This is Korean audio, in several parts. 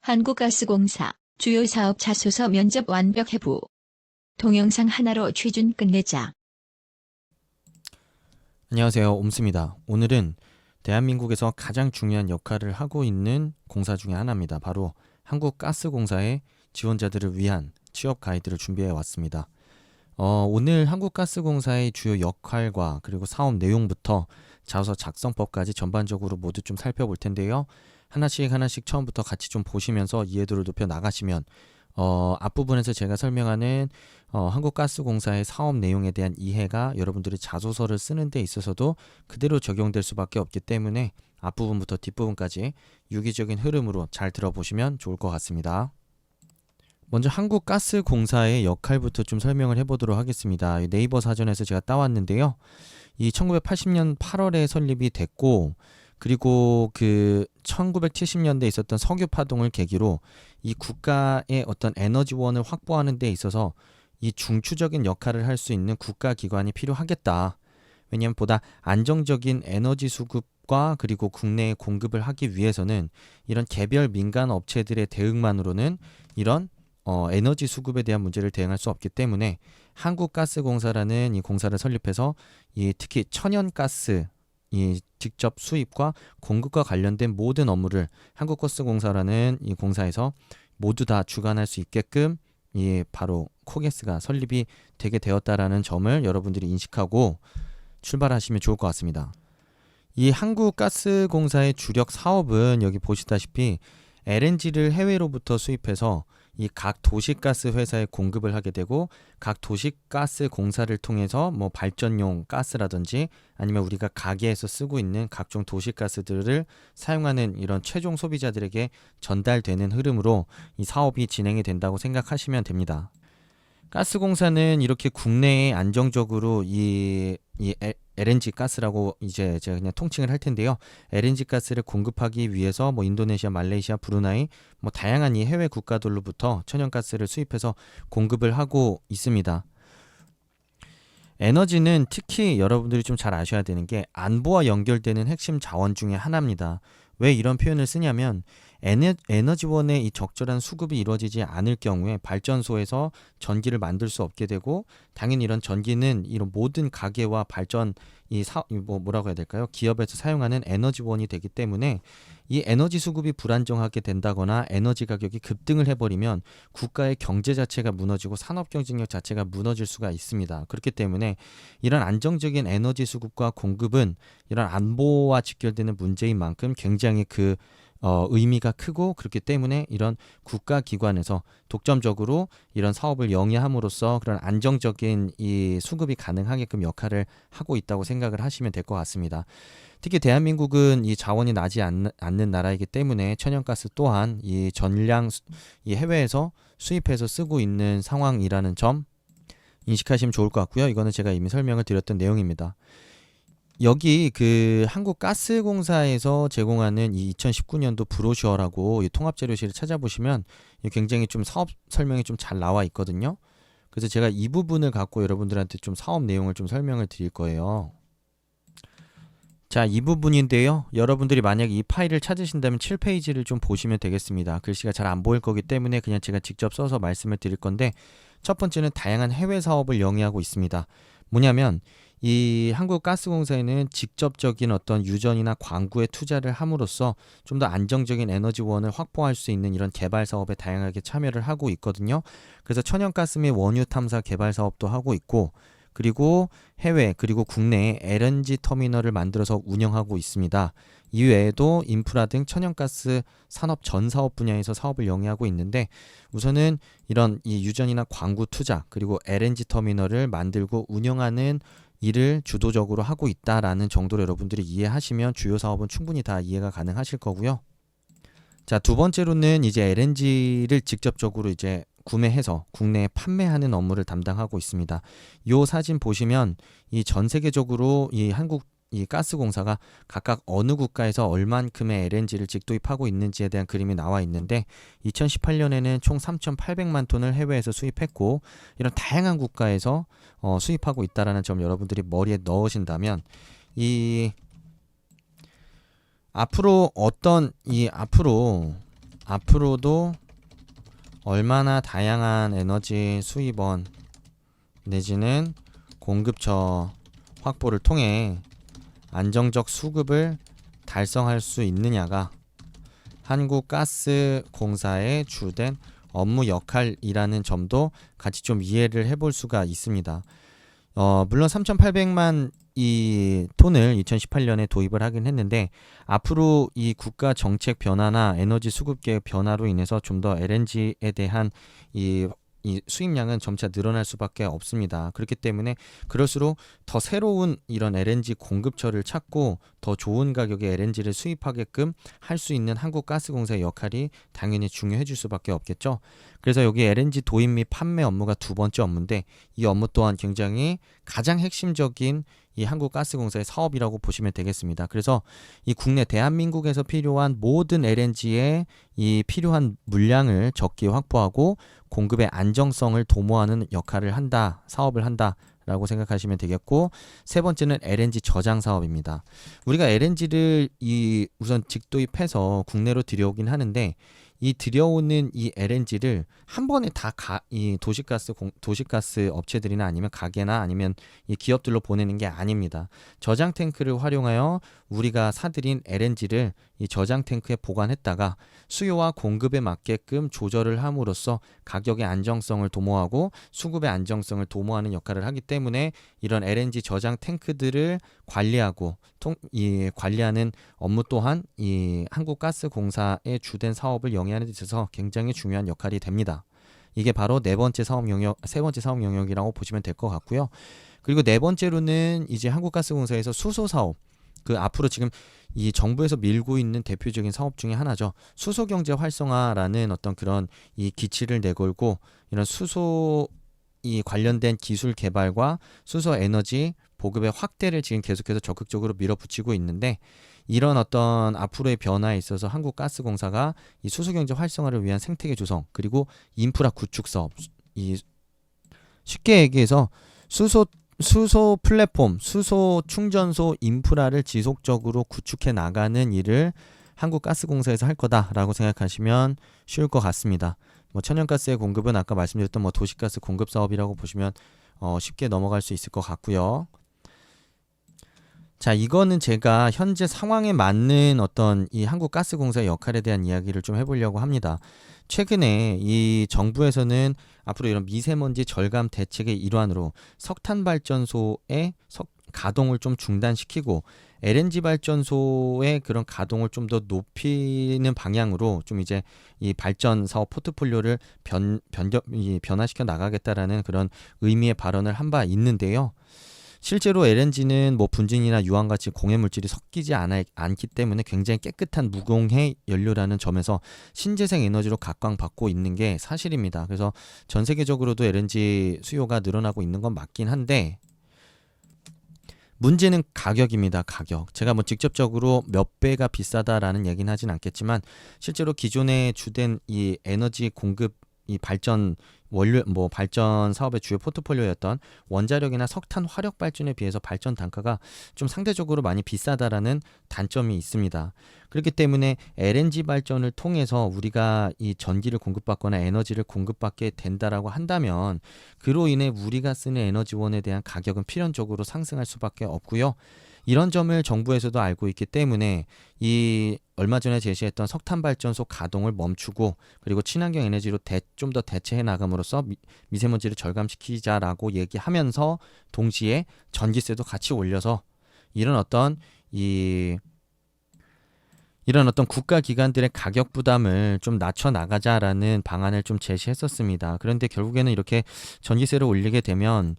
한국가스공사 주요 사업 자소서 면접 완벽 해부. 동영상 하나로 취준 끝내자. 안녕하세요, 옴스입니다. 오늘은 대한민국에서 가장 중요한 역할을 하고 있는 공사 중에 하나입니다. 바로 한국가스공사의 지원자들을 위한 취업 가이드를 준비해 왔습니다. 오늘 한국가스공사의 주요 역할과 그리고 사업 내용부터 자소서 작성법까지 전반적으로 모두 좀 살펴볼 텐데요. 하나씩 처음부터 같이 좀 보시면서 이해도를 높여 나가시면 앞부분에서 제가 설명하는 한국가스공사의 사업 내용에 대한 이해가 여러분들이 자소서를 쓰는 데 있어서도 그대로 적용될 수밖에 없기 때문에 앞부분부터 뒷부분까지 유기적인 흐름으로 잘 들어보시면 좋을 것 같습니다. 먼저 한국가스공사의 역할부터 좀 설명을 해보도록 하겠습니다. 네이버 사전에서 제가 따왔는데요. 이 1980년 8월에 설립이 됐고, 그리고 그 1970년대에 있었던 석유 파동을 계기로 이 국가의 어떤 에너지원을 확보하는 데 있어서 이 중추적인 역할을 할 수 있는 국가기관이 필요하겠다. 왜냐하면 보다 안정적인 에너지 수급과 그리고 국내에 공급을 하기 위해서는 이런 개별 민간 업체들의 대응만으로는 이런 에너지 수급에 대한 문제를 대응할 수 없기 때문에 한국가스공사라는 이 공사를 설립해서 특히 천연가스 이 직접 수입과 공급과 관련된 모든 업무를 한국가스공사라는 이 공사에서 모두 다 주관할 수 있게끔 바로 코게스가 설립이 되게 되었다라는 점을 여러분들이 인식하고 출발하시면 좋을 것 같습니다. 이 한국가스공사의 주력 사업은 여기 보시다시피 LNG를 해외로부터 수입해서 이 각 도시가스 회사에 공급을 하게 되고, 각 도시가스 공사를 통해서 뭐 발전용 가스라든지 아니면 우리가 가게에서 쓰고 있는 각종 도시가스들을 사용하는 이런 최종 소비자들에게 전달되는 흐름으로 이 사업이 진행이 된다고 생각하시면 됩니다. 가스공사는 이렇게 국내에 안정적으로 이 LNG 가스라고 이제 제가 그냥 통칭을 할 텐데요. LNG 가스를 공급하기 위해서 뭐 인도네시아, 말레이시아, 브루나이 뭐 다양한 이 해외 국가들로부터 천연가스를 수입해서 공급을 하고 있습니다. 에너지는 특히 여러분들이 좀 잘 아셔야 되는 게 안보와 연결되는 핵심 자원 중에 하나입니다. 왜 이런 표현을 쓰냐면 에너지원의 이 적절한 수급이 이루어지지 않을 경우에 발전소에서 전기를 만들 수 없게 되고, 당연히 이런 전기는 이런 모든 가게와 발전 뭐라고 해야 될까요? 기업에서 사용하는 에너지원이 되기 때문에 이 에너지 수급이 불안정하게 된다거나 에너지 가격이 급등을 해버리면 국가의 경제 자체가 무너지고 산업 경쟁력 자체가 무너질 수가 있습니다. 그렇기 때문에 이런 안정적인 에너지 수급과 공급은 이런 안보와 직결되는 문제인 만큼 굉장히 의미가 크고, 그렇기 때문에 이런 국가기관에서 독점적으로 이런 사업을 영위함으로써 그런 안정적인 이 수급이 가능하게끔 역할을 하고 있다고 생각을 하시면 될 것 같습니다. 특히 대한민국은 이 자원이 나지 않는 나라이기 때문에 천연가스 또한 이 전량 이 해외에서 수입해서 쓰고 있는 상황이라는 점 인식하시면 좋을 것 같고요. 이거는 제가 이미 설명을 드렸던 내용입니다. 여기 한국가스공사에서 제공하는 이 2019년도 브로셔라고 이 통합자료실을 찾아보시면 굉장히 좀 사업 설명이 좀 잘 나와 있거든요. 그래서 제가 이 부분을 갖고 여러분들한테 좀 사업 내용을 좀 설명을 드릴 거예요. 자, 이 부분인데요. 여러분들이 만약에 이 파일을 찾으신다면 7페이지를 좀 보시면 되겠습니다. 글씨가 잘 안 보일 거기 때문에 그냥 제가 직접 써서 말씀을 드릴 건데, 첫 번째는 다양한 해외 사업을 영위하고 있습니다. 뭐냐면 이 한국가스공사에는 직접적인 어떤 유전이나 광구에 투자를 함으로써 좀 더 안정적인 에너지원을 확보할 수 있는 이런 개발 사업에 다양하게 참여를 하고 있거든요. 그래서 천연가스 및 원유 탐사 개발 사업도 하고 있고, 그리고 해외 그리고 국내에 LNG 터미널을 만들어서 운영하고 있습니다. 이외에도 인프라 등 천연가스 산업 전 사업 분야에서 사업을 영위하고 있는데, 우선은 이런 이 유전이나 광구 투자 그리고 LNG 터미널을 만들고 운영하는 일을 주도적으로 하고 있다라는 정도로 여러분들이 이해하시면 주요 사업은 충분히 다 이해가 가능하실 거고요. 자, 두 번째로는 이제 LNG를 직접적으로 이제 구매해서 국내에 판매하는 업무를 담당하고 있습니다. 이 사진 보시면 이 전 세계적으로 이 한국 이 가스공사가 각각 어느 국가에서 얼만큼의 LNG를 직도입하고 있는지에 대한 그림이 나와 있는데, 2018년에는 총 3,800만 톤을 해외에서 수입했고, 이런 다양한 국가에서 수입하고 있다라는 점 여러분들이 머리에 넣으신다면, 앞으로 앞으로도 얼마나 다양한 에너지 수입원 내지는 공급처 확보를 통해 안정적 수급을 달성할 수 있느냐가 한국가스공사의 주된 업무 역할이라는 점도 같이 좀 이해를 해볼 수가 있습니다. 물론 3,800만 이 톤을 2018년에 도입을 하긴 했는데 앞으로 이 국가 정책 변화나 에너지 수급 계획 변화로 인해서 좀 더 LNG에 대한 이 수입량은 점차 늘어날 수밖에 없습니다. 그렇기 때문에 그럴수록 더 새로운 이런 LNG 공급처를 찾고 더 좋은 가격에 LNG를 수입하게끔 할 수 있는 한국가스공사의 역할이 당연히 중요해질 수밖에 없겠죠. 그래서 여기 LNG 도입 및 판매 업무가 두 번째 업무인데 이 업무 또한 굉장히 가장 핵심적인 이 한국가스공사의 사업이라고 보시면 되겠습니다. 그래서 이 국내 대한민국에서 필요한 모든 LNG의 이 필요한 물량을 적기에 확보하고 공급의 안정성을 도모하는 역할을 한다, 사업을 한다라고 생각하시면 되겠고, 세 번째는 LNG 저장 사업입니다. 우리가 LNG를 우선 직도입해서 국내로 들여오긴 하는데 이 들여오는 이 LNG를 한 번에 다 이 도시가스 업체들이나 아니면 가게나 아니면 이 기업들로 보내는 게 아닙니다. 저장 탱크를 활용하여 우리가 사들인 LNG를 이 저장 탱크에 보관했다가 수요와 공급에 맞게끔 조절을 함으로써 가격의 안정성을 도모하고 수급의 안정성을 도모하는 역할을 하기 때문에 이런 LNG 저장 탱크들을 관리하고 관리하는 업무 또한 이 한국가스공사의 주된 사업을 영위하는 데 있어서 굉장히 중요한 역할이 됩니다. 이게 바로 세 번째 사업 영역이라고 보시면 될 것 같고요. 그리고 네 번째로는 이제 한국가스공사에서 수소 사업, 그 앞으로 지금 이 정부에서 밀고 있는 대표적인 사업 중에 하나죠. 수소 경제 활성화라는 어떤 그런 이 기치를 내걸고 이런 수소 이 관련된 기술 개발과 수소 에너지 보급의 확대를 지금 계속해서 적극적으로 밀어붙이고 있는데, 이런 어떤 앞으로의 변화에 있어서 한국가스공사가 이 수소경제 활성화를 위한 생태계 조성 그리고 인프라 구축 사업, 쉽게 얘기해서 수소 플랫폼, 수소 충전소 인프라를 지속적으로 구축해 나가는 일을 한국가스공사에서 할 거다라고 생각하시면 쉬울 것 같습니다. 천연가스의 공급은 아까 말씀드렸던 도시가스 공급 사업이라고 보시면 쉽게 넘어갈 수 있을 것 같고요. 자, 이거는 제가 현재 상황에 맞는 어떤 이 한국가스공사의 역할에 대한 이야기를 좀 해보려고 합니다. 최근에 이 정부에서는 앞으로 이런 미세먼지 절감 대책의 일환으로 석탄 발전소의 가동을 좀 중단시키고 LNG 발전소의 그런 가동을 좀 더 높이는 방향으로 좀 이제 이 발전 사업 포트폴리오를 변화시켜 나가겠다라는 그런 의미의 발언을 한 바 있는데요. 실제로 LNG는 분진이나 유황같이 공해물질이 섞이지 않기 때문에 굉장히 깨끗한 무공해 연료라는 점에서 신재생 에너지로 각광받고 있는 게 사실입니다. 그래서 전 세계적으로도 LNG 수요가 늘어나고 있는 건 맞긴 한데, 문제는 가격입니다. 가격. 제가 직접적으로 몇 배가 비싸다라는 얘기는 하진 않겠지만 실제로 기존의 주된 이 에너지 공급 이 발전 발전 사업의 주요 포트폴리오였던 원자력이나 석탄 화력 발전에 비해서 발전 단가가 좀 상대적으로 많이 비싸다라는 단점이 있습니다. 그렇기 때문에 LNG 발전을 통해서 우리가 이 전기를 공급받거나 에너지를 공급받게 된다라고 한다면 그로 인해 우리가 쓰는 에너지원에 대한 가격은 필연적으로 상승할 수밖에 없고요. 이런 점을 정부에서도 알고 있기 때문에 이 얼마 전에 제시했던 석탄 발전소 가동을 멈추고 그리고 친환경 에너지로 좀 더 대체해 나감으로써 미세먼지를 절감시키자라고 얘기하면서 동시에 전기세도 같이 올려서 이런 어떤 국가 기관들의 가격 부담을 좀 낮춰 나가자라는 방안을 좀 제시했었습니다. 그런데 결국에는 이렇게 전기세를 올리게 되면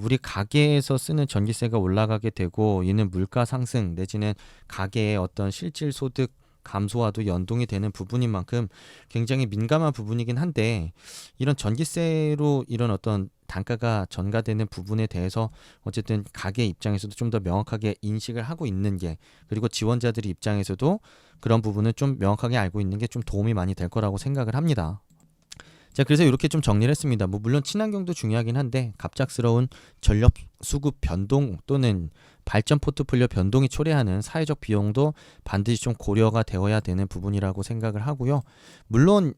우리 가게에서 쓰는 전기세가 올라가게 되고, 이는 물가 상승 내지는 가게의 어떤 실질 소득 감소와도 연동이 되는 부분인 만큼 굉장히 민감한 부분이긴 한데, 이런 전기세로 이런 어떤 단가가 전가되는 부분에 대해서 어쨌든 가게 입장에서도 좀 더 명확하게 인식을 하고 있는 게, 그리고 지원자들 입장에서도 그런 부분을 좀 명확하게 알고 있는 게 좀 도움이 많이 될 거라고 생각을 합니다. 자, 그래서 이렇게 좀 정리를 했습니다. 물론 친환경도 중요하긴 한데 갑작스러운 전력 수급 변동 또는 발전 포트폴리오 변동이 초래하는 사회적 비용도 반드시 좀 고려가 되어야 되는 부분이라고 생각을 하고요. 물론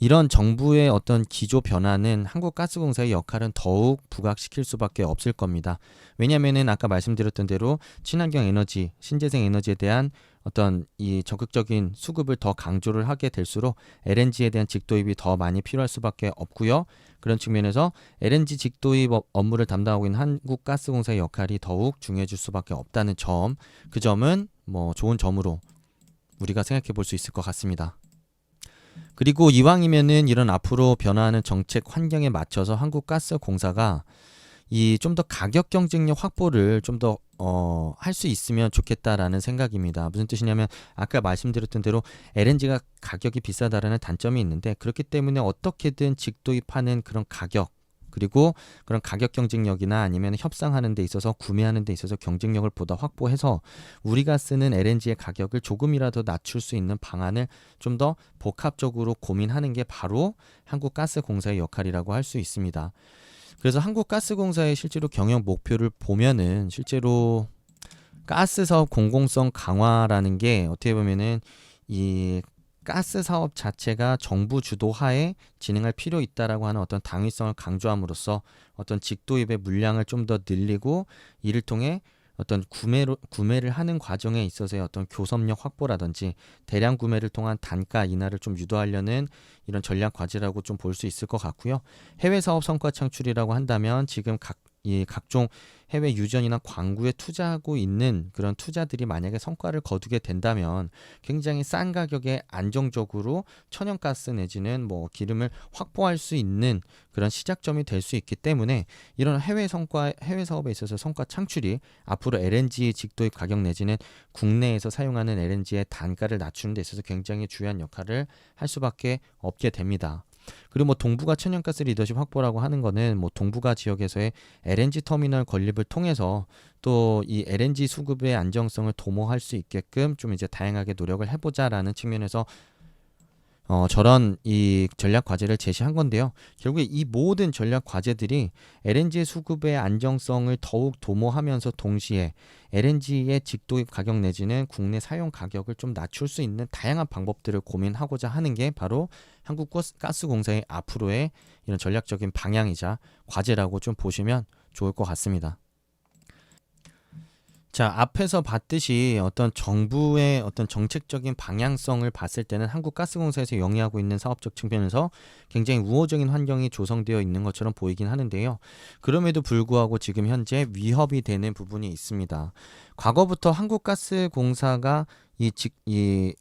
이런 정부의 어떤 기조 변화는 한국가스공사의 역할은 더욱 부각시킬 수밖에 없을 겁니다. 왜냐하면은 아까 말씀드렸던 대로 친환경 에너지, 신재생 에너지에 대한 어떤 이 적극적인 수급을 더 강조를 하게 될수록 LNG에 대한 직도입이 더 많이 필요할 수밖에 없고요. 그런 측면에서 LNG 직도입 업무를 담당하고 있는 한국가스공사의 역할이 더욱 중요해질 수밖에 없다는 점, 그 점은 뭐 좋은 점으로 우리가 생각해 볼 수 있을 것 같습니다. 그리고 이왕이면은 이런 앞으로 변화하는 정책 환경에 맞춰서 한국가스공사가 이 좀 더 가격 경쟁력 확보를 좀 더 할 수 있으면 좋겠다라는 생각입니다. 무슨 뜻이냐면 아까 말씀드렸던 대로 LNG가 가격이 비싸다라는 단점이 있는데, 그렇기 때문에 어떻게든 직도입하는 그런 가격, 그리고 그런 가격 경쟁력이나 아니면 협상하는 데 있어서, 구매하는 데 있어서 경쟁력을 보다 확보해서 우리가 쓰는 LNG의 가격을 조금이라도 낮출 수 있는 방안을 좀 더 복합적으로 고민하는 게 바로 한국가스공사의 역할이라고 할 수 있습니다. 그래서 한국가스공사의 실제로 경영 목표를 보면은 실제로 가스 사업 공공성 강화라는 게 어떻게 보면은 이 가스 사업 자체가 정부 주도하에 진행할 필요 있다라고 하는 어떤 당위성을 강조함으로써 어떤 직도입의 물량을 좀 더 늘리고, 이를 통해 어떤 구매를 하는 과정에 있어서의 어떤 교섭력 확보라든지 대량 구매를 통한 단가 인하를 좀 유도하려는 이런 전략 과제라고 좀 볼 수 있을 것 같고요. 해외 사업 성과 창출이라고 한다면 지금 각종 해외 유전이나 광구에 투자하고 있는 그런 투자들이 만약에 성과를 거두게 된다면 굉장히 싼 가격에 안정적으로 천연가스 내지는 뭐 기름을 확보할 수 있는 그런 시작점이 될 수 있기 때문에, 이런 해외 사업에 있어서 성과 창출이 앞으로 LNG 직도입 가격 내지는 국내에서 사용하는 LNG의 단가를 낮추는 데 있어서 굉장히 중요한 역할을 할 수밖에 없게 됩니다. 그리고 뭐 동북아 천연가스 리더십 확보라고 하는 거는 뭐 동북아 지역에서의 LNG 터미널 건립을 통해서 또 이 LNG 수급의 안정성을 도모할 수 있게끔 좀 이제 다양하게 노력을 해보자라는 측면에서 저런 이 전략 과제를 제시한 건데요. 결국에 이 모든 전략 과제들이 LNG 수급의 안정성을 더욱 도모하면서 동시에 LNG의 직도입 가격 내지는 국내 사용 가격을 좀 낮출 수 있는 다양한 방법들을 고민하고자 하는 게 바로 한국가스공사의 앞으로의 이런 전략적인 방향이자 과제라고 좀 보시면 좋을 것 같습니다. 자, 앞에서 봤듯이 어떤 정부의 어떤 정책적인 방향성을 봤을 때는 한국가스공사에서 영위하고 있는 사업적 측면에서 굉장히 우호적인 환경이 조성되어 있는 것처럼 보이긴 하는데요. 그럼에도 불구하고 지금 현재 위협이 되는 부분이 있습니다. 과거부터 한국가스공사가 이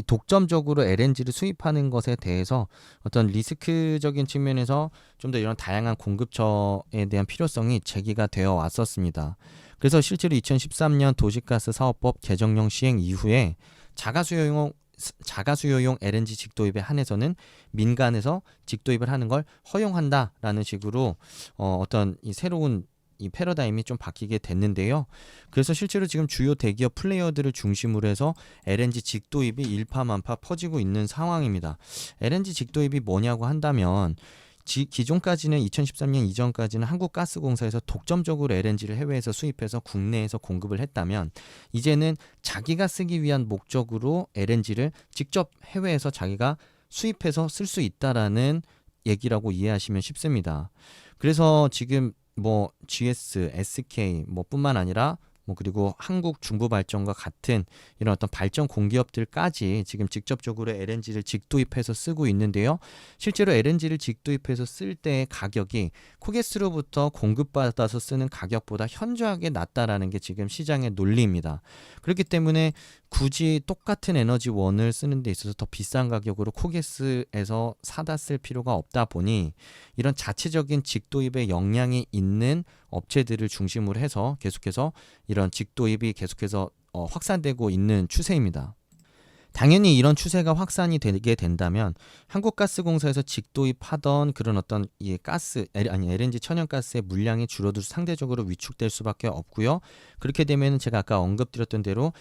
독점적으로 LNG를 수입하는 것에 대해서 어떤 리스크적인 측면에서 좀 더 이런 다양한 공급처에 대한 필요성이 제기가 되어 왔었습니다. 그래서 실제로 2013년 도시가스 사업법 개정령 시행 이후에 자가수요용 LNG 직도입에 한해서는 민간에서 직도입을 하는 걸 허용한다라는 식으로 어떤 이 새로운 이 패러다임이 좀 바뀌게 됐는데요. 그래서 실제로 지금 주요 대기업 플레이어들을 중심으로 해서 LNG 직도입이 일파만파 퍼지고 있는 상황입니다. LNG 직도입이 뭐냐고 한다면 기존까지는 2013년 이전까지는 한국가스공사에서 독점적으로 LNG를 해외에서 수입해서 국내에서 공급을 했다면, 이제는 자기가 쓰기 위한 목적으로 LNG를 직접 해외에서 자기가 수입해서 쓸 수 있다라는 얘기라고 이해하시면 쉽습니다. 그래서 지금 뭐 GS, SK 뭐 뿐만 아니라 뭐 그리고 한국 중부발전과 같은 이런 어떤 발전 공기업들까지 지금 직접적으로 LNG를 직도입해서 쓰고 있는데요. 실제로 LNG를 직도입해서 쓸 때의 가격이 코게스로부터 공급받아서 쓰는 가격보다 현저하게 낮다라는 게 지금 시장의 논리입니다. 그렇기 때문에 굳이 똑같은 에너지원을 쓰는 데 있어서 더 비싼 가격으로 코게스에서 사다 쓸 필요가 없다 보니 이런 자체적인 직도입의 역량이 있는 업체들을 중심으로 해서 계속해서 이런 직도입이 계속해서 확산되고 있는 추세입니다. 당연히 이런 추세가 확산이 되게 된다면 한국가스공사에서 직도입하던 그런 어떤 이 LNG 천연가스의 물량이 줄어들 상대적으로 위축될 수밖에 없고요. 그렇게 되면 제가 아까 언급드렸던 대로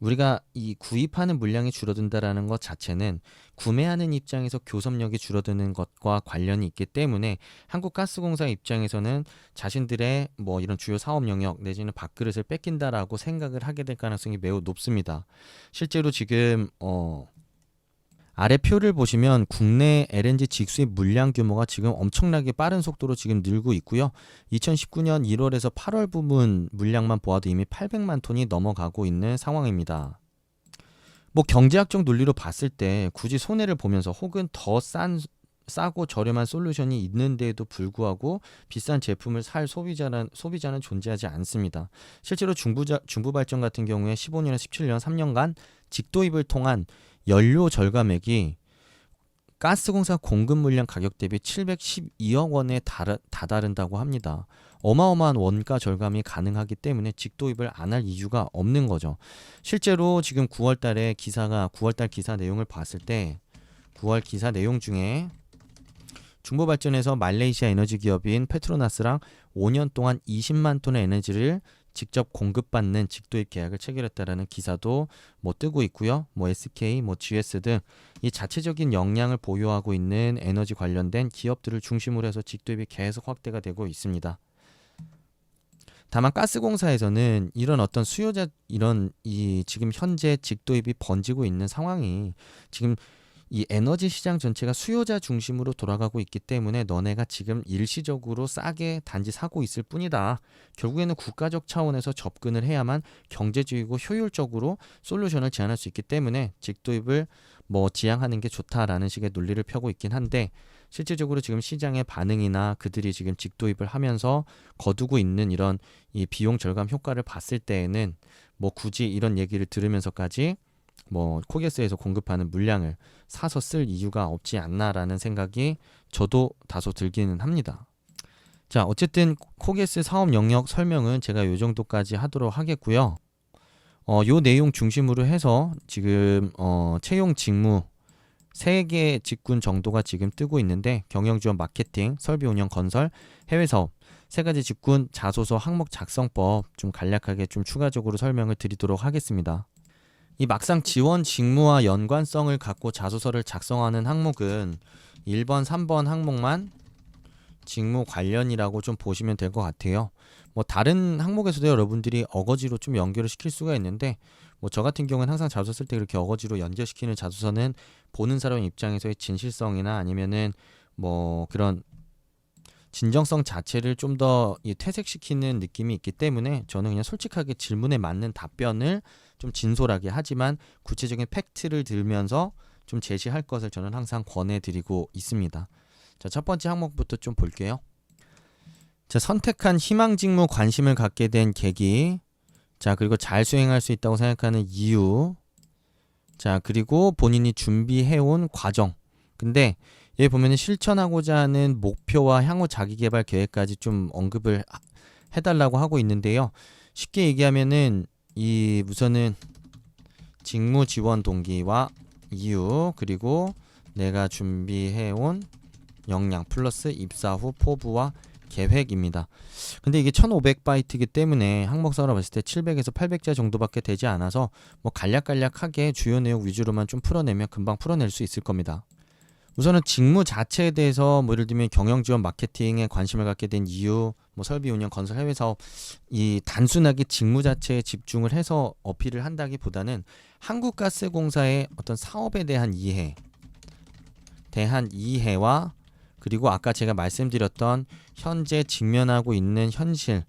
우리가 이 구입하는 물량이 줄어든다라는 것 자체는 구매하는 입장에서 교섭력이 줄어드는 것과 관련이 있기 때문에 한국가스공사 입장에서는 자신들의 뭐 이런 주요 사업 영역 내지는 밥그릇을 뺏긴다라고 생각을 하게 될 가능성이 매우 높습니다. 실제로 지금 아래 표를 보시면 국내 LNG 직수입 물량 규모가 지금 엄청나게 빠른 속도로 지금 늘고 있고요. 2019년 1월에서 8월 부분 물량만 보아도 이미 800만 톤이 넘어가고 있는 상황입니다. 뭐 경제학적 논리로 봤을 때 굳이 손해를 보면서 혹은 더 싸고 저렴한 솔루션이 있는데도 불구하고 비싼 제품을 살 소비자는 존재하지 않습니다. 실제로 중부발전 같은 경우에 15년에서 17년 3년간 직도입을 통한 연료 절감액이 가스공사 공급 물량 가격 대비 712억 원에 다다른다고 합니다. 어마어마한 원가 절감이 가능하기 때문에 직도입을 안 할 이유가 없는 거죠. 실제로 지금 9월달 기사 내용을 봤을 때 9월 기사 내용 중에 중부발전에서 말레이시아 에너지 기업인 페트로나스랑 5년 동안 20만 톤의 에너지를 직접 공급받는 직도입 계약을 체결했다라는 기사도 뭐 뜨고 있고요. 뭐 SK, 뭐 GS 등 이 자체적인 역량을 보유하고 있는 에너지 관련된 기업들을 중심으로 해서 직도입이 계속 확대가 되고 있습니다. 다만 가스공사에서는 이런 어떤 지금 현재 직도입이 번지고 있는 상황이 지금 이 에너지 시장 전체가 수요자 중심으로 돌아가고 있기 때문에 너네가 지금 일시적으로 싸게 단지 사고 있을 뿐이다. 결국에는 국가적 차원에서 접근을 해야만 경제적이고 효율적으로 솔루션을 제안할 수 있기 때문에 직도입을 뭐 지향하는 게 좋다라는 식의 논리를 펴고 있긴 한데 실질적으로 지금 시장의 반응이나 그들이 지금 직도입을 하면서 거두고 있는 이런 이 비용 절감 효과를 봤을 때에는 뭐 굳이 이런 얘기를 들으면서까지 뭐 코게스에서 공급하는 물량을 사서 쓸 이유가 없지 않나라는 생각이 저도 다소 들기는 합니다. 자, 어쨌든 코게스 사업 영역 설명은 제가 요 정도까지 하도록 하겠고요. 요 내용 중심으로 해서 지금 채용 직무 3개 직군 정도가 지금 뜨고 있는데 경영지원, 마케팅, 설비 운영, 건설, 해외사업 3가지 직군 자소서 항목 작성법 좀 간략하게 좀 추가적으로 설명을 드리도록 하겠습니다. 이 막상 지원 직무와 연관성을 갖고 자소서를 작성하는 항목은 1번, 3번 항목만 직무 관련이라고 좀 보시면 될 것 같아요. 뭐 다른 항목에서도 여러분들이 어거지로 좀 연결을 시킬 수가 있는데 뭐 저 같은 경우는 항상 자소서 쓸 때 그렇게 어거지로 연결시키는 자소서는 보는 사람 입장에서의 진실성이나 아니면은 뭐 그런 진정성 자체를 좀 더 퇴색시키는 느낌이 있기 때문에 저는 그냥 솔직하게 질문에 맞는 답변을 좀 진솔하게 하지만 구체적인 팩트를 들면서 좀 제시할 것을 저는 항상 권해드리고 있습니다. 자, 첫 번째 항목부터 좀 볼게요. 자, 선택한 희망 직무 관심을 갖게 된 계기. 자, 그리고 잘 수행할 수 있다고 생각하는 이유. 자, 그리고 본인이 준비해온 과정. 근데 여기 보면 실천하고자 하는 목표와 향후 자기개발 계획까지 좀 언급을 해달라고 하고 있는데요. 쉽게 얘기하면은 우선은 직무 지원 동기와 이유 그리고 내가 준비해온 역량 플러스 입사 후 포부와 계획입니다. 근데 이게 1500바이트이기 때문에 항목서로 봤을 때 700에서 800자 정도밖에 되지 않아서 뭐 간략하게 주요 내용 위주로만 좀 풀어내면 금방 풀어낼 수 있을 겁니다. 우선은 직무 자체에 대해서 뭐 예를 들면 경영지원 마케팅에 관심을 갖게 된 이유, 뭐 설비 운영 건설 해외 사업 이 단순하게 직무 자체에 집중을 해서 어필을 한다기보다는 한국가스공사의 어떤 사업에 대한 이해와 그리고 아까 제가 말씀드렸던 현재 직면하고 있는 현실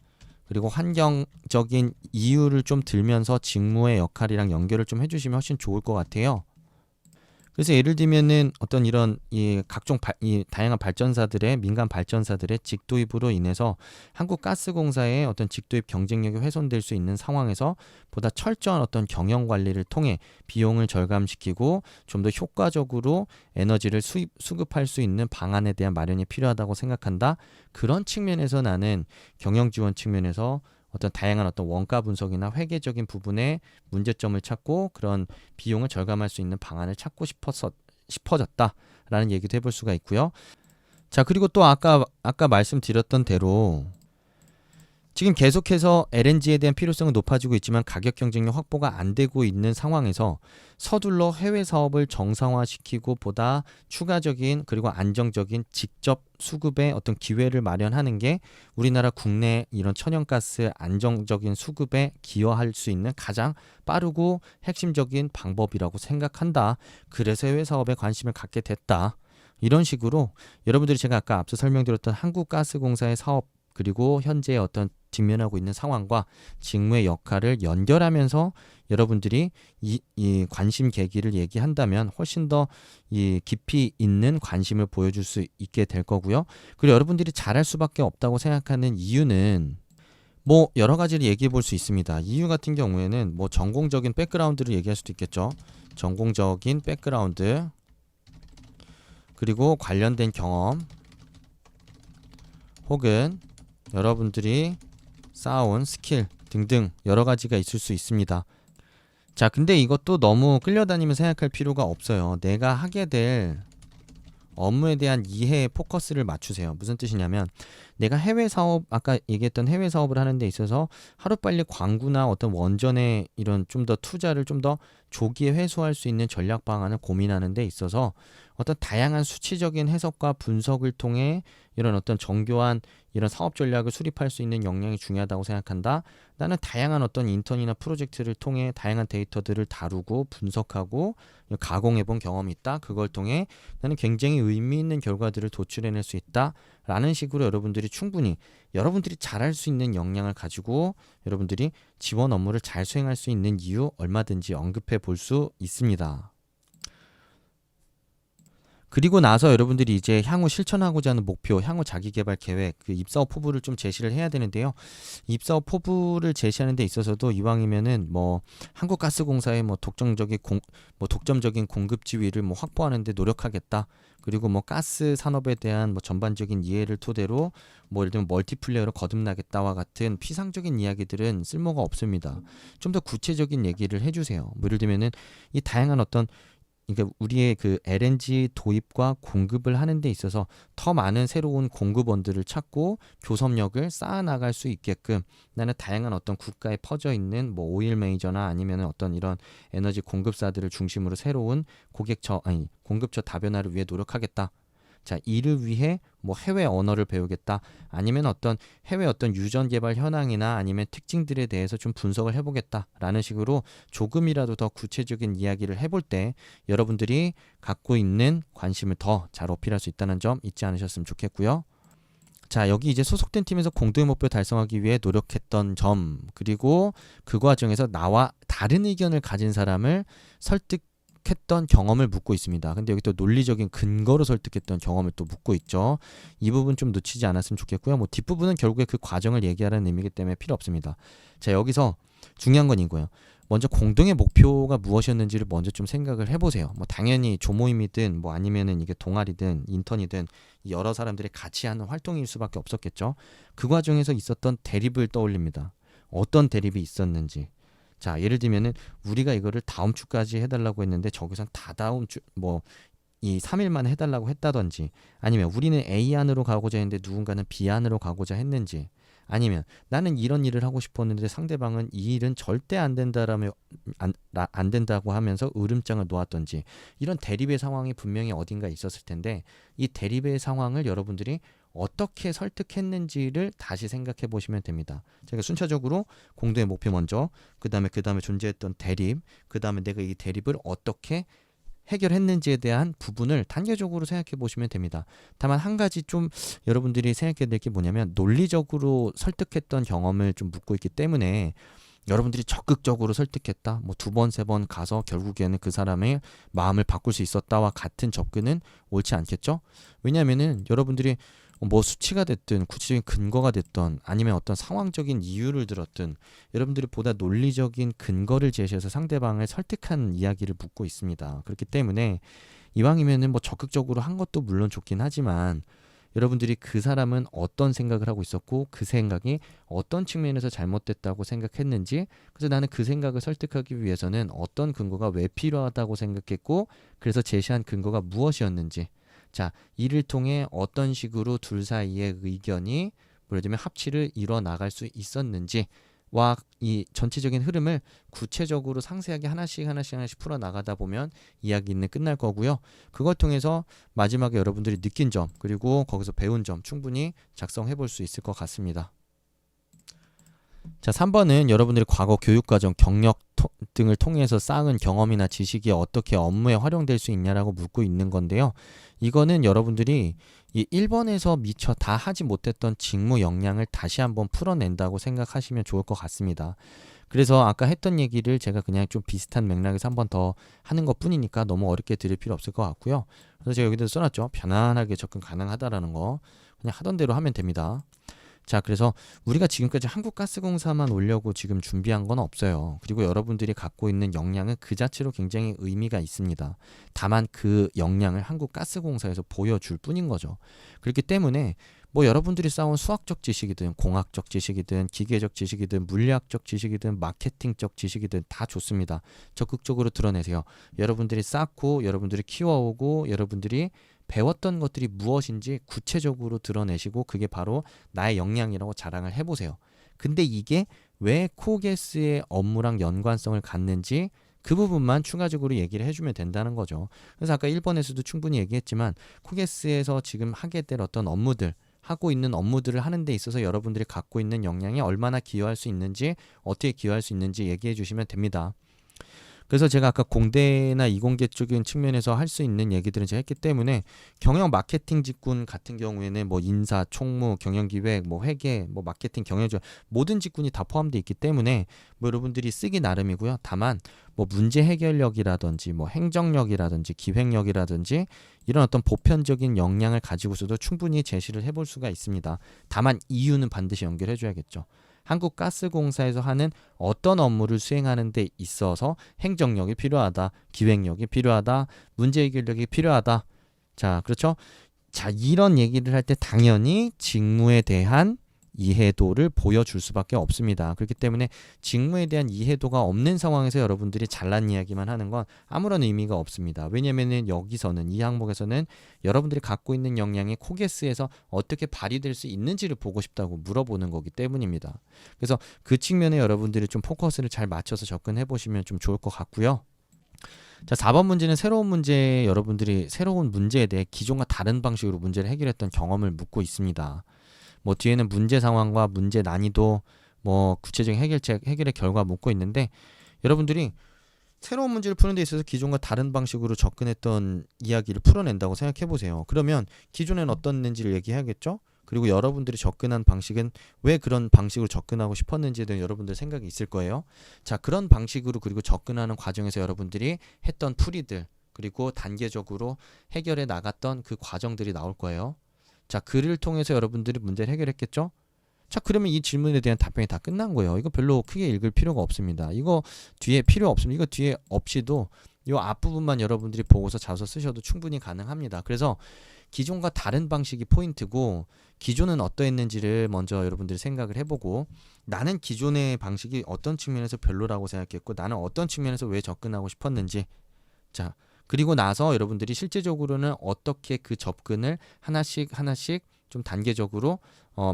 그리고 환경적인 이유를 좀 들면서 직무의 역할이랑 연결을 좀 해주시면 훨씬 좋을 것 같아요. 그래서 예를 들면은 어떤 이런 각종 다양한 발전사들의 민간 발전사들의 직도입으로 인해서 한국가스공사의 어떤 직도입 경쟁력이 훼손될 수 있는 상황에서 보다 철저한 어떤 경영 관리를 통해 비용을 절감시키고 좀 더 효과적으로 에너지를 수급할 수 있는 방안에 대한 마련이 필요하다고 생각한다. 그런 측면에서 나는 경영 지원 측면에서 어떤 다양한 어떤 원가 분석이나 회계적인 부분에 문제점을 찾고 그런 비용을 절감할 수 있는 방안을 찾고 싶어졌다라는 얘기도 해볼 수가 있고요. 자, 그리고 또 아까 말씀드렸던 대로 지금 계속해서 LNG에 대한 필요성은 높아지고 있지만 가격 경쟁력 확보가 안 되고 있는 상황에서 서둘러 해외 사업을 정상화시키고 보다 추가적인 그리고 안정적인 직접 수급의 어떤 기회를 마련하는 게 우리나라 국내 이런 천연가스 안정적인 수급에 기여할 수 있는 가장 빠르고 핵심적인 방법이라고 생각한다. 그래서 해외 사업에 관심을 갖게 됐다. 이런 식으로 여러분들이 제가 아까 앞서 설명드렸던 한국가스공사의 사업 그리고 현재 어떤 직면하고 있는 상황과 직무의 역할을 연결하면서 여러분들이 이 관심 계기를 얘기한다면 훨씬 더 이 깊이 있는 관심을 보여줄 수 있게 될 거고요. 그리고 여러분들이 잘할 수밖에 없다고 생각하는 이유는 뭐 여러 가지를 얘기해 볼 수 있습니다. 이유 같은 경우에는 뭐 전공적인 백그라운드를 얘기할 수도 있겠죠. 전공적인 백그라운드 그리고 관련된 경험 혹은 여러분들이 쌓아온 스킬 등등 여러 가지가 있을 수 있습니다. 자, 근데 이것도 너무 끌려다니며 생각할 필요가 없어요. 내가 하게 될 업무에 대한 이해에 포커스를 맞추세요. 무슨 뜻이냐면 내가 해외 사업 아까 얘기했던 해외 사업을 하는 데 있어서 하루빨리 광구나 어떤 원전에 이런 좀 더 투자를 좀 더 조기에 회수할 수 있는 전략 방안을 고민하는 데 있어서 어떤 다양한 수치적인 해석과 분석을 통해 이런 어떤 정교한 이런 사업 전략을 수립할 수 있는 역량이 중요하다고 생각한다. 나는 다양한 어떤 인턴이나 프로젝트를 통해 다양한 데이터들을 다루고 분석하고 가공해 본 경험이 있다. 그걸 통해 나는 굉장히 의미 있는 결과들을 도출해낼 수 있다. 라는 식으로 여러분들이 충분히 여러분들이 잘할 수 있는 역량을 가지고 여러분들이 지원 업무를 잘 수행할 수 있는 이유 얼마든지 언급해 볼 수 있습니다. 그리고 나서 여러분들이 이제 향후 실천하고자 하는 목표, 향후 자기개발 계획, 그 입사업 포부를 좀 제시를 해야 되는데요. 입사업 포부를 제시하는 데 있어서도 이왕이면은 뭐 한국가스공사의 뭐 독점적인 공급 지위를 뭐 확보하는 데 노력하겠다. 그리고 뭐 가스 산업에 대한 뭐 전반적인 이해를 토대로 뭐 예를 들면 멀티플레이어로 거듭나겠다와 같은 피상적인 이야기들은 쓸모가 없습니다. 좀 더 구체적인 얘기를 해주세요. 뭐 예를 들면은 이 다양한 어떤 그러니까 우리의 그 LNG 도입과 공급을 하는 데 있어서 더 많은 새로운 공급원들을 찾고 교섭력을 쌓아나갈 수 있게끔 나는 다양한 어떤 국가에 퍼져 있는 뭐 오일 메이저나 아니면 어떤 이런 에너지 공급사들을 중심으로 새로운 공급처 다변화를 위해 노력하겠다. 자, 이를 위해 뭐 해외 언어를 배우겠다. 아니면 어떤 해외 어떤 유전 개발 현황이나 아니면 특징들에 대해서 좀 분석을 해보겠다라는 식으로 조금이라도 더 구체적인 이야기를 해볼 때 여러분들이 갖고 있는 관심을 더 잘 어필할 수 있다는 점 잊지 않으셨으면 좋겠고요. 자, 여기 이제 소속된 팀에서 공동의 목표 달성하기 위해 노력했던 점, 그리고 그 과정에서 나와 다른 의견을 가진 사람을 설득했던 경험을 묻고 있습니다. 근데 여기 또 논리적인 근거로 설득했던 경험을 또 묻고 있죠. 이 부분 좀 놓치지 않았으면 좋겠고요. 뭐 뒷부분은 결국에 그 과정을 얘기하라는 의미이기 때문에 필요 없습니다. 자, 여기서 중요한 건 이거예요. 먼저 공동의 목표가 무엇이었는지를 먼저 좀 생각을 해보세요. 뭐 당연히 조모임이든 뭐 아니면은 이게 동아리든 인턴이든 여러 사람들이 같이 하는 활동일 수밖에 없었겠죠. 그 과정에서 있었던 대립을 떠올립니다. 어떤 대립이 있었는지. 자, 예를 들면은 우리가 이거를 다음 주까지 해달라고 했는데 저기선 다다음 주 뭐 이 3일 만에 해달라고 했다든지, 아니면 우리는 A 안으로 가고자 했는데 누군가는 B 안으로 가고자 했는지, 아니면 나는 이런 일을 하고 싶었는데 상대방은 이 일은 절대 안 된다라며 안 된다고 하면서 으름장을 놓았던지, 이런 대립의 상황이 분명히 어딘가 있었을 텐데 이 대립의 상황을 여러분들이 어떻게 설득했는지를 다시 생각해 보시면 됩니다. 제가 순차적으로 공동의 목표 먼저, 그 다음에 존재했던 대립, 그 다음에 내가 이 대립을 어떻게 해결했는지에 대한 부분을 단계적으로 생각해 보시면 됩니다. 다만 한 가지 좀 여러분들이 생각해야 될 게 뭐냐면, 논리적으로 설득했던 경험을 좀 묻고 있기 때문에 여러분들이 적극적으로 설득했다, 뭐 2번, 3번 가서 결국에는 그 사람의 마음을 바꿀 수 있었다와 같은 접근은 옳지 않겠죠? 왜냐하면은 여러분들이 뭐 수치가 됐든 구체적인 근거가 됐든 아니면 어떤 상황적인 이유를 들었든 여러분들이 보다 논리적인 근거를 제시해서 상대방을 설득한 이야기를 묻고 있습니다. 그렇기 때문에 이왕이면은 뭐 적극적으로 한 것도 물론 좋긴 하지만 여러분들이 그 사람은 어떤 생각을 하고 있었고 그 생각이 어떤 측면에서 잘못됐다고 생각했는지, 그래서 나는 그 생각을 설득하기 위해서는 어떤 근거가 왜 필요하다고 생각했고 그래서 제시한 근거가 무엇이었는지, 자, 이를 통해 어떤 식으로 둘 사이의 의견이 예를 들면 합치를 이뤄 나갈 수 있었는지와 이 전체적인 흐름을 구체적으로 상세하게 하나씩 풀어 나가다 보면 이야기는 끝날 거고요. 그걸 통해서 마지막에 여러분들이 느낀 점 그리고 거기서 배운 점 충분히 작성해 볼 수 있을 것 같습니다. 자, 3번은 여러분들이 과거 교육과정, 경력 등을 통해서 쌓은 경험이나 지식이 어떻게 업무에 활용될 수 있냐라고 묻고 있는 건데요. 이거는 여러분들이 이 1번에서 미처 다 하지 못했던 직무 역량을 다시 한번 풀어낸다고 생각하시면 좋을 것 같습니다. 그래서 아까 했던 얘기를 제가 그냥 좀 비슷한 맥락에서 한번 더 하는 것 뿐이니까 너무 어렵게 들을 필요 없을 것 같고요. 그래서 제가 여기다 써놨죠. 편안하게 접근 가능하다라는 거. 그냥 하던 대로 하면 됩니다. 자, 그래서 우리가 지금까지 한국가스공사만 오려고 지금 준비한 건 없어요. 그리고 여러분들이 갖고 있는 역량은 그 자체로 굉장히 의미가 있습니다. 다만 그 역량을 한국가스공사에서 보여줄 뿐인 거죠. 그렇기 때문에 뭐 여러분들이 쌓은 수학적 지식이든 공학적 지식이든 기계적 지식이든 물리학적 지식이든 마케팅적 지식이든 다 좋습니다. 적극적으로 드러내세요. 여러분들이 쌓고 여러분들이 키워오고 여러분들이 배웠던 것들이 무엇인지 구체적으로 드러내시고 그게 바로 나의 역량이라고 자랑을 해보세요. 근데 이게 왜 코게스의 업무랑 연관성을 갖는지 그 부분만 추가적으로 얘기를 해주면 된다는 거죠. 그래서 아까 1번에서도 충분히 얘기했지만 코게스에서 지금 하게 될 어떤 업무들 하고 있는 업무들을 하는 데 있어서 여러분들이 갖고 있는 역량이 얼마나 기여할 수 있는지 어떻게 기여할 수 있는지 얘기해 주시면 됩니다. 그래서 제가 아까 공대나 이공계 쪽인 측면에서 할 수 있는 얘기들은 제가 했기 때문에 경영 마케팅 직군 같은 경우에는 뭐 인사, 총무, 경영기획, 뭐 회계, 뭐 마케팅, 경영조 모든 직군이 다 포함되어 있기 때문에 뭐 여러분들이 쓰기 나름이고요. 다만 뭐 문제 해결력이라든지 뭐 행정력이라든지 기획력이라든지 이런 어떤 보편적인 역량을 가지고서도 충분히 제시를 해볼 수가 있습니다. 다만 이유는 반드시 연결해 줘야겠죠. 한국가스공사에서 하는 어떤 업무를 수행하는 데 있어서 행정력이 필요하다, 기획력이 필요하다, 문제 해결력이 필요하다. 자, 그렇죠? 자, 이런 얘기를 할 때 당연히 직무에 대한 이해도를 보여줄 수밖에 없습니다. 그렇기 때문에 직무에 대한 이해도가 없는 상황에서 여러분들이 잘난 이야기만 하는 건 아무런 의미가 없습니다. 왜냐면은 여기서는 이 항목에서는 여러분들이 갖고 있는 역량이 코게스에서 어떻게 발휘될 수 있는지를 보고 싶다고 물어보는 거기 때문입니다. 그래서 그 측면에 여러분들이 좀 포커스를 잘 맞춰서 접근해 보시면 좀 좋을 것 같고요. 자, 4번 문제는 새로운 문제, 여러분들이 새로운 문제에 대해 기존과 다른 방식으로 문제를 해결했던 경험을 묻고 있습니다. 뭐 뒤에는 문제 상황과 문제 난이도, 뭐 구체적인 해결의 결과 묻고 있는데 여러분들이 새로운 문제를 푸는 데 있어서 기존과 다른 방식으로 접근했던 이야기를 풀어낸다고 생각해 보세요. 그러면 기존엔 어떻는지를 얘기해야겠죠? 그리고 여러분들이 접근한 방식은 왜 그런 방식으로 접근하고 싶었는지에 대한 여러분들 생각이 있을 거예요. 자, 그런 방식으로 그리고 접근하는 과정에서 여러분들이 했던 풀이들 그리고 단계적으로 해결해 나갔던 그 과정들이 나올 거예요. 자, 글을 통해서 여러분들이 문제를 해결했겠죠? 자, 그러면 이 질문에 대한 답변이 다 끝난 거예요. 이거 별로 크게 읽을 필요가 없습니다. 이거 뒤에 필요 없습니다. 이거 뒤에 없이도 이 앞부분만 여러분들이 보고서 자소 쓰셔도 충분히 가능합니다. 그래서 기존과 다른 방식이 포인트고 기존은 어떠했는지를 먼저 여러분들이 생각을 해보고 나는 기존의 방식이 어떤 측면에서 별로라고 생각했고 나는 어떤 측면에서 왜 접근하고 싶었는지 자 그리고 나서 여러분들이 실제적으로는 어떻게 그 접근을 하나씩 좀 단계적으로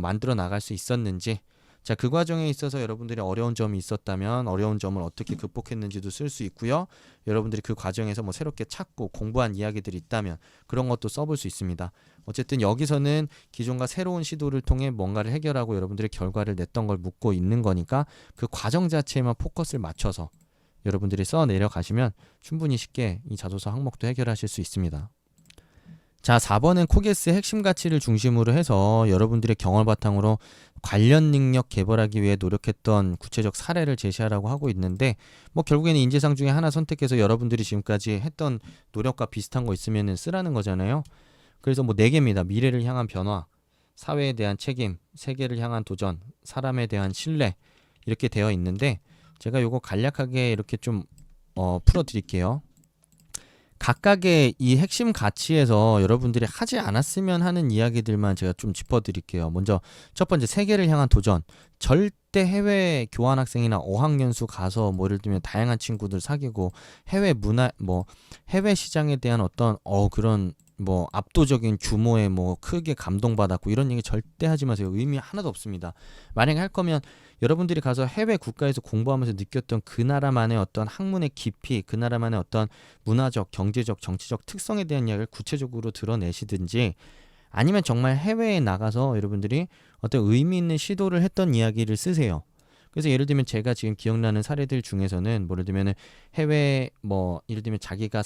만들어 나갈 수 있었는지 자, 그 과정에 있어서 여러분들이 어려운 점이 있었다면 어려운 점을 어떻게 극복했는지도 쓸 수 있고요. 여러분들이 그 과정에서 뭐 새롭게 찾고 공부한 이야기들이 있다면 그런 것도 써볼 수 있습니다. 어쨌든 여기서는 기존과 새로운 시도를 통해 뭔가를 해결하고 여러분들의 결과를 냈던 걸 묻고 있는 거니까 그 과정 자체에만 포커스를 맞춰서 여러분들이 써 내려가시면 충분히 쉽게 이 자소서 항목도 해결하실 수 있습니다. 자, 4번은 코게스의 핵심 가치를 중심으로 해서 여러분들의 경험을 바탕으로 관련 능력 개발하기 위해 노력했던 구체적 사례를 제시하라고 하고 있는데 뭐 결국에는 인재상 중에 하나 선택해서 여러분들이 지금까지 했던 노력과 비슷한 거 있으면 쓰라는 거잖아요. 그래서 뭐 4개입니다. 미래를 향한 변화, 사회에 대한 책임, 세계를 향한 도전, 사람에 대한 신뢰 이렇게 되어 있는데 제가 요거 간략하게 이렇게 좀 풀어드릴게요. 각각의 이 핵심 가치에서 여러분들이 하지 않았으면 하는 이야기들만 제가 좀 짚어드릴게요. 먼저 첫 번째 세계를 향한 도전. 절대 해외 교환학생이나 어학연수 가서 뭐 예를 들면 다양한 친구들 사귀고 해외 문화 뭐 해외 시장에 대한 어떤 그런 뭐 압도적인 규모의 뭐 크게 감동받았고 이런 얘기 절대 하지 마세요. 의미 하나도 없습니다. 만약에 할 거면 여러분들이 가서 해외 국가에서 공부하면서 느꼈던 그 나라만의 어떤 학문의 깊이, 그 나라만의 어떤 문화적, 경제적, 정치적 특성에 대한 이야기를 구체적으로 드러내시든지, 아니면 정말 해외에 나가서 여러분들이 어떤 의미 있는 시도를 했던 이야기를 쓰세요. 그래서 예를 들면 제가 지금 기억나는 사례들 중에서는 뭐 예를 들면 해외 뭐 예를 들면 자기가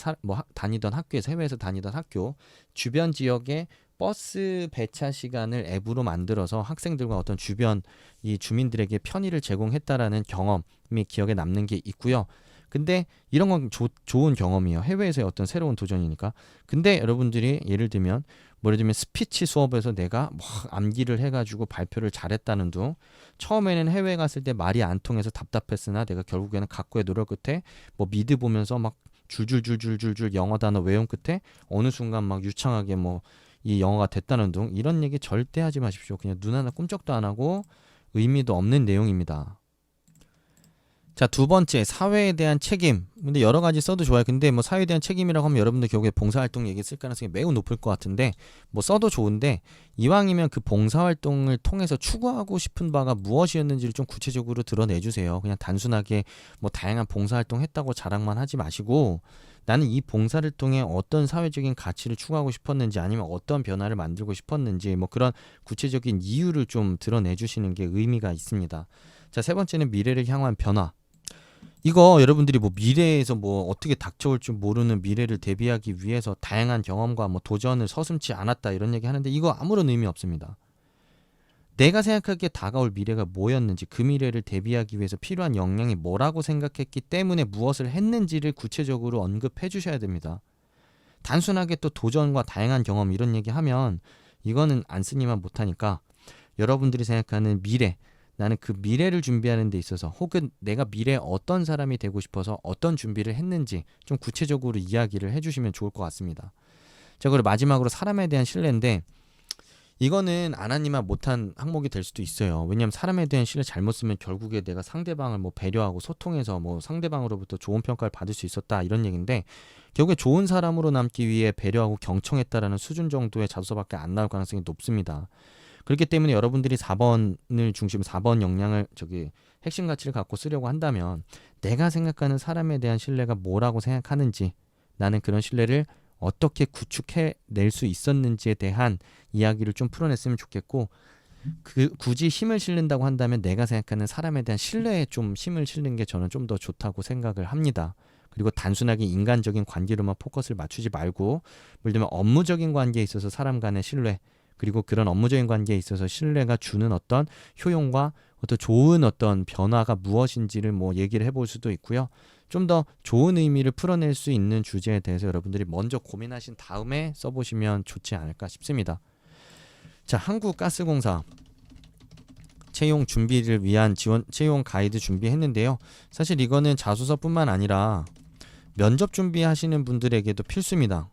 다니던 학교에서, 해외에서 다니던 학교 주변 지역에 버스 배차 시간을 앱으로 만들어서 학생들과 어떤 주변 이 주민들에게 편의를 제공했다라는 경험이 기억에 남는 게 있고요. 근데 이런 건 좋은 경험이에요. 해외에서의 어떤 새로운 도전이니까. 근데 여러분들이 예를 들면 뭐 예를 들면 스피치 수업에서 내가 뭐 암기를 해가지고 발표를 잘했다는 둥, 처음에는 해외 갔을 때 말이 안 통해서 답답했으나 내가 결국에는 각고의 노력 끝에 뭐 미드 보면서 막 줄줄줄줄줄줄 영어 단어 외운 끝에 어느 순간 막 유창하게 뭐 이 영어가 됐다는 둥, 이런 얘기 절대 하지 마십시오. 그냥 눈 하나 꿈쩍도 안 하고 의미도 없는 내용입니다. 자, 두 번째, 사회에 대한 책임. 근데 여러 가지 써도 좋아요. 근데 뭐 사회에 대한 책임이라고 하면 여러분들 결국에 봉사활동 얘기 쓸 가능성이 매우 높을 것 같은데, 뭐 써도 좋은데 이왕이면 그 봉사활동을 통해서 추구하고 싶은 바가 무엇이었는지를 좀 구체적으로 드러내주세요. 그냥 단순하게 뭐 다양한 봉사활동 했다고 자랑만 하지 마시고, 나는 이 봉사를 통해 어떤 사회적인 가치를 추구하고 싶었는지, 아니면 어떤 변화를 만들고 싶었는지, 뭐 그런 구체적인 이유를 좀 드러내주시는 게 의미가 있습니다. 자, 세 번째는 미래를 향한 변화. 이거 여러분들이 뭐 미래에서 뭐 어떻게 닥쳐올 줄 모르는 미래를 대비하기 위해서 다양한 경험과 뭐 도전을 서슴지 않았다 이런 얘기 하는데, 이거 아무런 의미 없습니다. 내가 생각하기에 다가올 미래가 뭐였는지, 그 미래를 대비하기 위해서 필요한 역량이 뭐라고 생각했기 때문에 무엇을 했는지를 구체적으로 언급해 주셔야 됩니다. 단순하게 또 도전과 다양한 경험 이런 얘기 하면 이거는 안 쓰니만 못하니까, 여러분들이 생각하는 미래, 나는 그 미래를 준비하는 데 있어서, 혹은 내가 미래에 어떤 사람이 되고 싶어서 어떤 준비를 했는지 좀 구체적으로 이야기를 해주시면 좋을 것 같습니다. 자, 그리고 마지막으로 사람에 대한 신뢰인데, 이거는 안 하니만 못한 항목이 될 수도 있어요. 왜냐하면 사람에 대한 신뢰 잘못 쓰면 결국에 내가 상대방을 뭐 배려하고 소통해서 뭐 상대방으로부터 좋은 평가를 받을 수 있었다 이런 얘기인데, 결국에 좋은 사람으로 남기 위해 배려하고 경청했다라는 수준 정도의 자소서밖에 안 나올 가능성이 높습니다. 그렇기 때문에 여러분들이 4번을 중심, 4번 역량을 핵심 가치를 갖고 쓰려고 한다면, 내가 생각하는 사람에 대한 신뢰가 뭐라고 생각하는지, 나는 그런 신뢰를 어떻게 구축해 낼 수 있었는지에 대한 이야기를 좀 풀어냈으면 좋겠고, 굳이 힘을 실는다고 한다면 내가 생각하는 사람에 대한 신뢰에 좀 힘을 실는 게 저는 좀 더 좋다고 생각을 합니다. 그리고 단순하게 인간적인 관계로만 포커스를 맞추지 말고, 예를 들면 업무적인 관계에 있어서 사람 간의 신뢰, 그리고 그런 업무적인 관계에 있어서 신뢰가 주는 어떤 효용과 어떤 좋은 어떤 변화가 무엇인지를 뭐 얘기를 해볼 수도 있고요. 좀 더 좋은 의미를 풀어낼 수 있는 주제에 대해서 여러분들이 먼저 고민하신 다음에 써보시면 좋지 않을까 싶습니다. 자, 한국가스공사 채용 준비를 위한 채용 가이드 준비했는데요. 사실 이거는 자소서뿐만 아니라 면접 준비하시는 분들에게도 필수입니다.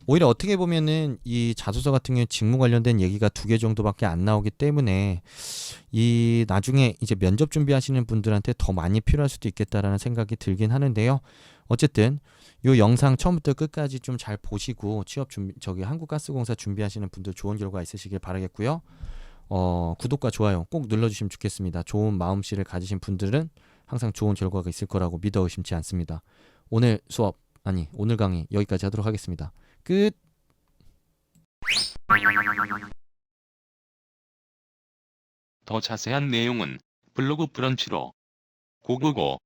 오히려 어떻게 보면은 이 자소서 같은 경우 직무 관련된 얘기가 2개 정도밖에 안 나오기 때문에 이 나중에 이제 면접 준비하시는 분들한테 더 많이 필요할 수도 있겠다라는 생각이 들긴 하는데요. 어쨌든 이 영상 처음부터 끝까지 좀 잘 보시고 취업 준비, 한국가스공사 준비하시는 분들 좋은 결과 있으시길 바라겠고요. 구독과 좋아요 꼭 눌러주시면 좋겠습니다. 좋은 마음씨를 가지신 분들은 항상 좋은 결과가 있을 거라고 믿어 의심치 않습니다. 오늘 강의 여기까지 하도록 하겠습니다. 끝. 더 자세한 내용은 블로그 브런치로 고고고